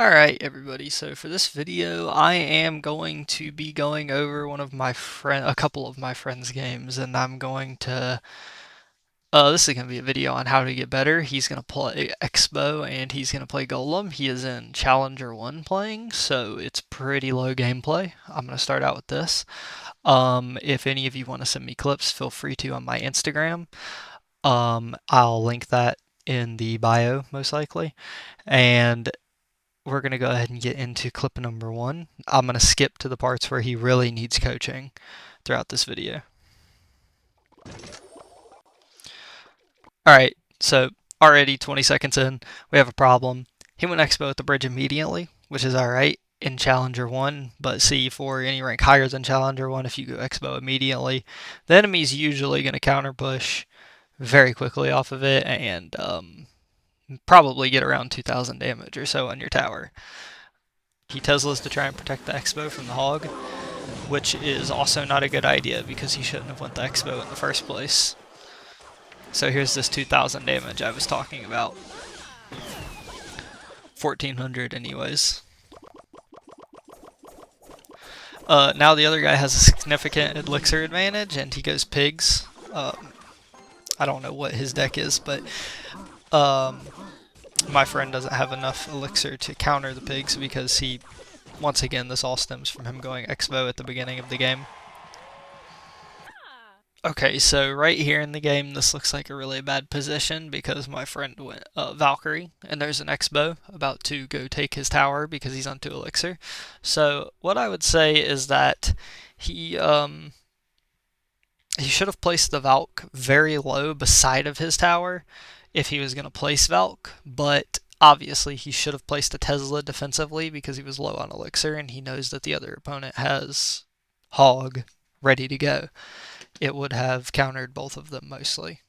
Alright everybody, so for this video I am going to be going over a couple of my friends' games, and I'm going to this is going to be a video on how to get better. He's going to play Expo and he's going to play Golem. He is in Challenger 1 playing, so it's pretty low gameplay. I'm going to start out with this. If any of you want to send me clips, feel free to on my Instagram. I'll link that in the bio most likely. And we're going to go ahead and get into clip number 1. I'm going to skip to the parts where he really needs coaching throughout this video. Alright, so already 20 seconds in, we have a problem. He went Expo at the bridge immediately, which is alright in Challenger 1, but see, for any rank higher than Challenger 1, if you go Expo immediately, the enemy's usually going to counter push very quickly off of it, and probably get around 2,000 damage or so on your tower. He Teslas to try and protect the Expo from the Hog, which is also not a good idea because he shouldn't have went the Expo in the first place. So here's this 2,000 damage I was talking about. 1,400 anyways. Now the other guy has a significant elixir advantage and he goes pigs. I don't know what his deck is, but my friend doesn't have enough elixir to counter the pigs because once again, this all stems from him going Expo at the beginning of the game. Okay, so right here in the game, this looks like a really bad position because my friend went Valkyrie, and there's an Expo about to go take his tower because he's on 2 elixir. So what I would say is that he should have placed the Valk very low beside of his tower if he was going to place Valk, but obviously he should have placed a Tesla defensively because he was low on elixir and he knows that the other opponent has Hog ready to go. It would have countered both of them mostly.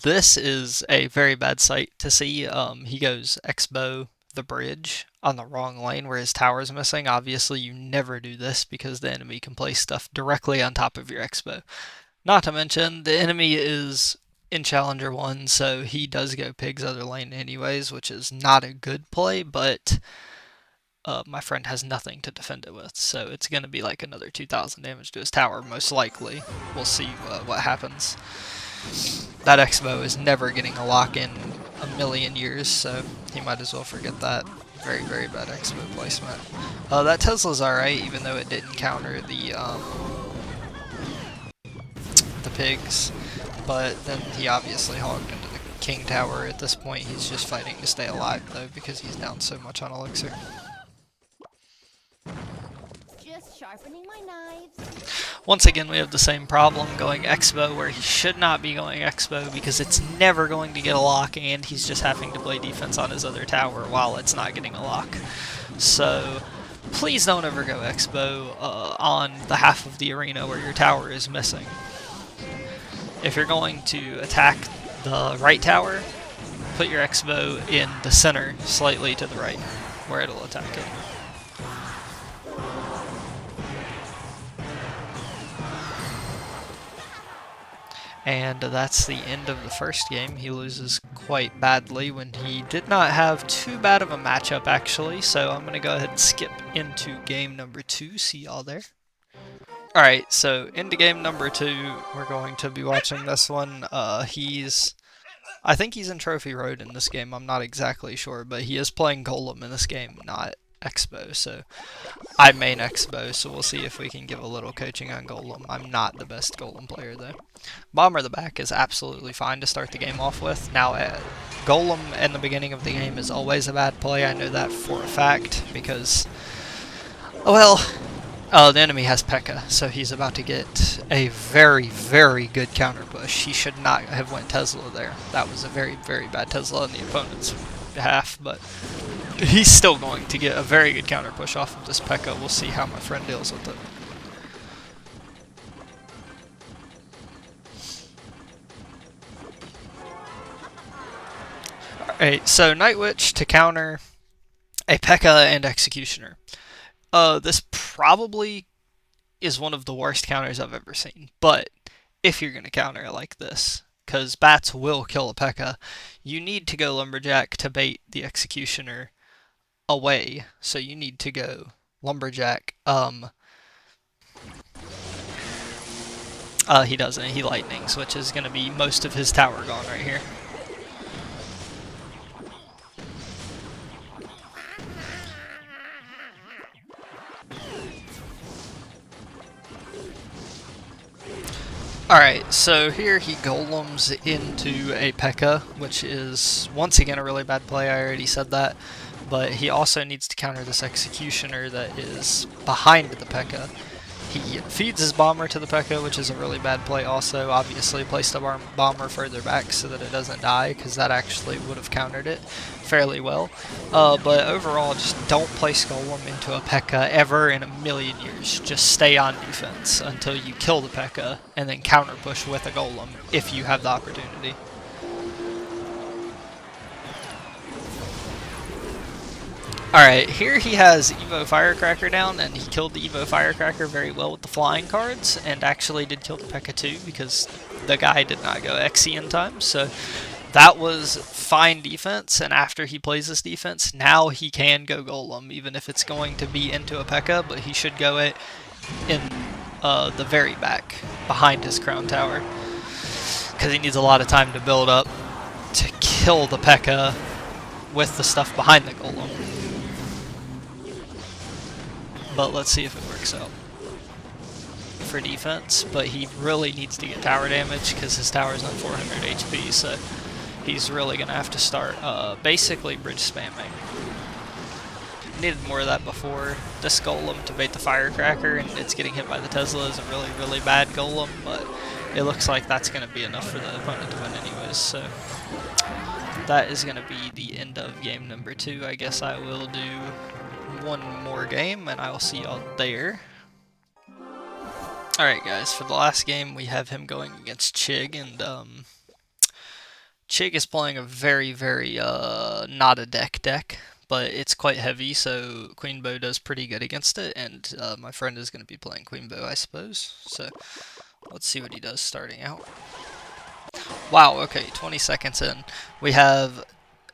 This is a very bad sight to see. He goes Expo the bridge on the wrong lane where his tower is missing. Obviously, you never do this because the enemy can place stuff directly on top of your Expo. Not to mention, the enemy is in Challenger 1, so he does go pigs other lane anyways, which is not a good play, but my friend has nothing to defend it with, so it's going to be like another 2,000 damage to his tower, most likely. We'll see what happens. That Expo is never getting a lock in a million years, so he might as well forget that. Very, very bad Expo placement. That Tesla's alright, even though it didn't counter the pigs, but then he obviously hogged into the king tower. At this point, he's just fighting to stay alive, though, because he's down so much on elixir. Just sharpening my knives. Once again, we have the same problem going Expo where he should not be going Expo because it's never going to get a lock and he's just having to play defense on his other tower while it's not getting a lock. So please don't ever go Expo on the half of the arena where your tower is missing. If you're going to attack the right tower, put your Expo in the center, slightly to the right, where it'll attack it. And that's the end of the first game. He loses quite badly when he did not have too bad of a matchup, actually. So I'm going to go ahead and skip into game number 2. See y'all there. Alright, so into game number 2, we're going to be watching this one. I think he's in Trophy Road in this game, I'm not exactly sure, but he is playing Golem in this game, not Expo, so I main Expo, so we'll see if we can give a little coaching on Golem. I'm not the best Golem player, though. Bomber the back is absolutely fine to start the game off with. Now, Golem in the beginning of the game is always a bad play, I know that for a fact, because, well, the enemy has P.E.K.K.A, so he's about to get a very, very good counter push. He should not have went Tesla there. That was a very, very bad Tesla on the opponent's behalf, but he's still going to get a very good counter push off of this P.E.K.K.A. We'll see how my friend deals with it. Alright, so Night Witch to counter a P.E.K.K.A and Executioner. This probably is one of the worst counters I've ever seen, but if you're going to counter it like this. Because bats will kill a P.E.K.K.A. You need to go Lumberjack to bait the Executioner away. So you need to go Lumberjack. He doesn't. He lightnings, which is going to be most of his tower gone right here. Alright, so here he golems into a P.E.K.K.A, which is once again a really bad play, I already said that. But he also needs to counter this Executioner that is behind the P.E.K.K.A. He feeds his bomber to the P.E.K.K.A, which is a really bad play also. Obviously placed the bomber further back so that it doesn't die, because that actually would have countered it fairly well. But overall, just don't place Golem into a P.E.K.K.A ever in a million years. Just stay on defense until you kill the P.E.K.K.A and then counter push with a Golem if you have the opportunity. Alright, here he has Evo Firecracker down, and he killed the Evo Firecracker very well with the flying cards, and actually did kill the P.E.K.K.A too, because the guy did not go Xe in time, so that was fine defense, and after he plays this defense, now he can go Golem, even if it's going to be into a P.E.K.K.A, but he should go it in the very back, behind his Crown Tower, because he needs a lot of time to build up to kill the P.E.K.K.A with the stuff behind the Golem. But let's see if it works out for defense. But he really needs to get tower damage because his tower's on 400 HP, so he's really going to have to start basically bridge spamming. Needed more of that before. This Golem to bait the Firecracker, and it's getting hit by the Tesla, is a really, really bad Golem, but it looks like that's going to be enough for the opponent to win anyways, so that is going to be the end of game number 2. I guess I will do one more game, and I will see y'all there. Alright guys, for the last game we have him going against Chig, and Chig is playing a very, very not a deck, but it's quite heavy, so Queen Bow does pretty good against it, and my friend is going to be playing Queen Bow, I suppose, so let's see what he does starting out. Wow, okay, 20 seconds in. We have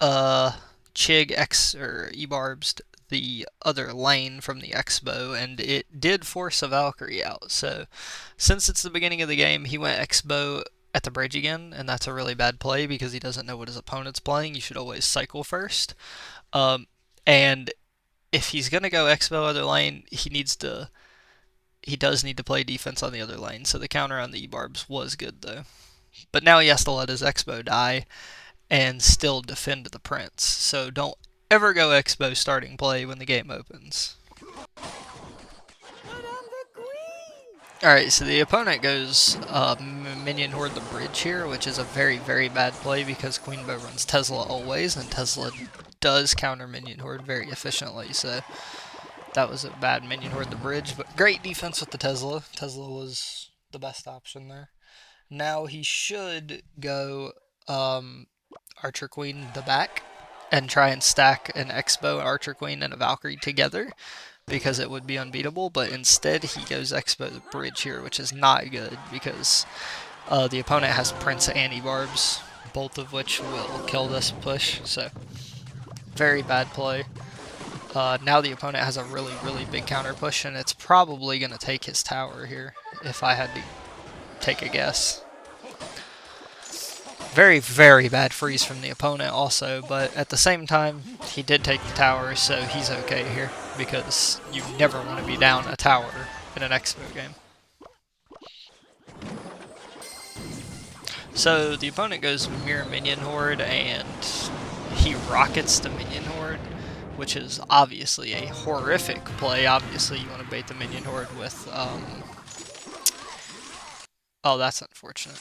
Chig X or E-Barbs the other lane from the Expo, and it did force a Valkyrie out. So since it's the beginning of the game, he went Expo at the bridge again, and that's a really bad play because he doesn't know what his opponent's playing. You should always cycle first. And if he's gonna go Expo other lane, he does need to play defense on the other lane. So the counter on the E-Barbs was good though. But now he has to let his Expo die and still defend the Prince. So don't ever go Expo starting play when the game opens. Alright, so the opponent goes Minion Horde the bridge here, which is a very, very bad play because Queen Bow runs Tesla always, and Tesla does counter Minion Horde very efficiently, so that was a bad Minion Horde the bridge, but great defense with the Tesla. Tesla was the best option there. Now he should go Archer Queen the back and try and stack an Expo, Archer Queen, and a Valkyrie together because it would be unbeatable, but instead he goes Expo the bridge here, which is not good because the opponent has Prince and E-Barbs, both of which will kill this push, so very bad play. Now the opponent has a really, really big counter push, and it's probably going to take his tower here, if I had to take a guess. Very, very bad freeze from the opponent also, but at the same time, he did take the tower, so he's okay here, because you never want to be down a tower in an Expo game. So the opponent goes Mirror Minion Horde, and he rockets the Minion Horde, which is obviously a horrific play. Obviously you want to bait the Minion Horde with, oh, that's unfortunate.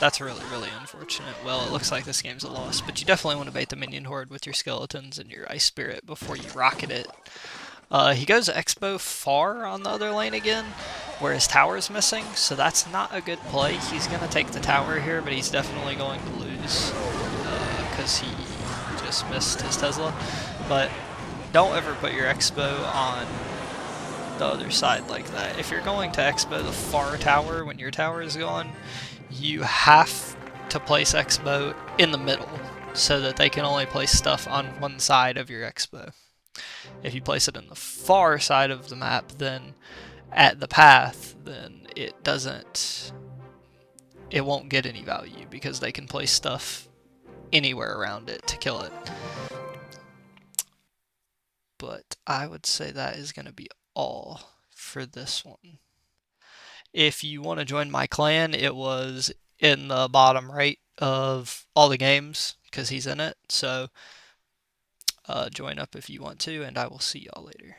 That's really, really unfortunate. Well, it looks like this game's a loss, but you definitely want to bait the Minion Horde with your Skeletons and your Ice Spirit before you rocket it. He goes Expo far on the other lane again, where his tower's missing, so that's not a good play. He's going to take the tower here, but he's definitely going to lose, because he just missed his Tesla. But don't ever put your Expo on the other side like that. If you're going to Expo the far tower when your tower is gone, you have to place Expo in the middle so that they can only place stuff on one side of your Expo. If you place it in the far side of the map, then at the path, then it won't get any value because they can place stuff anywhere around it to kill it. But I would say that is going to be all for this one. If you want to join my clan, it was in the bottom right of all the games because he's in it. So join up if you want to, and I will see y'all later.